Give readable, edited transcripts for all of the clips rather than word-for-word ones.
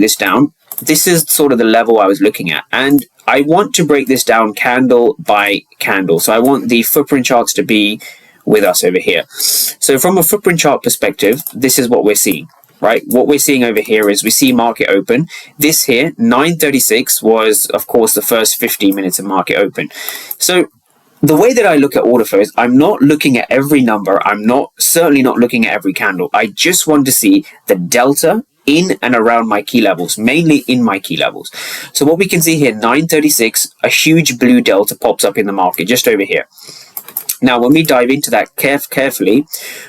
this down, this is sort of the level I was looking at, and I want to break this down candle by candle. So I want the footprint charts to be with us over here. So from a footprint chart perspective, this is what we're seeing, right? What we're seeing over here is we see market open. This here, 9:36, was of course the first 15 minutes of market open. So the way that I look at order flow is I'm not looking at every number. I'm certainly not looking at every candle. I just want to see the delta in and around my key levels, mainly in my key levels. So what we can see here, 9:36, a huge blue delta pops up in the market just over here. Now, when we dive into that carefully,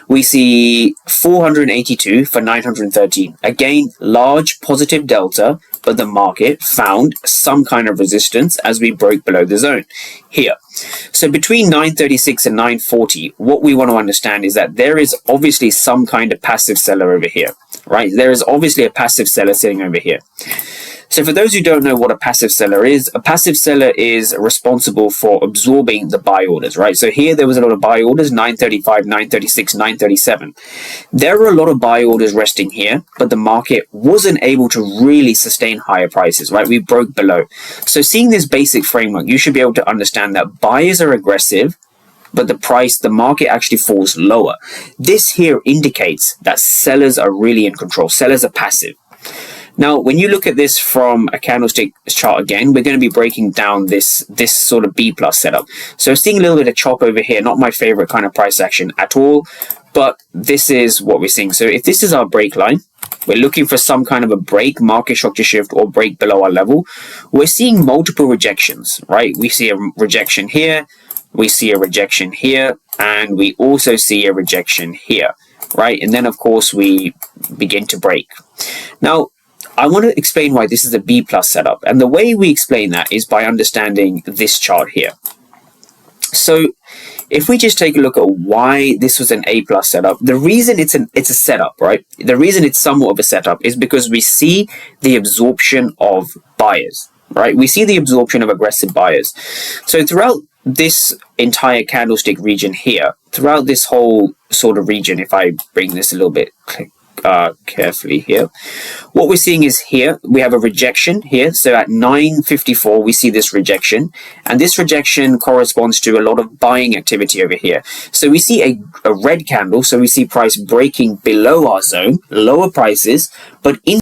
we see 482 for 913. Again, large positive delta, but the market found some kind of resistance as we broke below the zone here. So between 936 and 940, what we want to understand is that there is obviously some kind of passive seller over here, right? There is obviously a passive seller sitting over here. So for those who don't know what a passive seller is, a passive seller is responsible for absorbing the buy orders, right? So here there was a lot of buy orders, 935, 936, 937. There were a lot of buy orders resting here, but the market wasn't able to really sustain higher prices, right? We broke below. So seeing this basic framework, you should be able to understand that buyers are aggressive, but the market actually falls lower. This here indicates that sellers are really in control. Sellers are passive. Now, when you look at this from a candlestick chart again, we're going to be breaking down this sort of B plus setup. So seeing a little bit of chop over here, not my favorite kind of price action at all, but this is what we're seeing. So if this is our break line, we're looking for some kind of a break, market structure shift, or break below our level. We're seeing multiple rejections, right? We see a rejection here, we see a rejection here, and we also see a rejection here, right? And then, of course, we begin to break. Now, I want to explain why this is a B plus setup. And the way we explain that is by understanding this chart here. So if we just take a look at why this was an A plus setup, the reason it's a setup, right? The reason it's somewhat of a setup is because we see the absorption of buyers, right? We see the absorption of aggressive buyers. So throughout this entire candlestick region here, throughout this whole sort of region, if I bring this a little bit carefully here, what we're seeing is here we have a rejection here. So at 9:54 we see this rejection, and this rejection corresponds to a lot of buying activity over here. So we see a red candle, so we see price breaking below our zone, lower prices, but in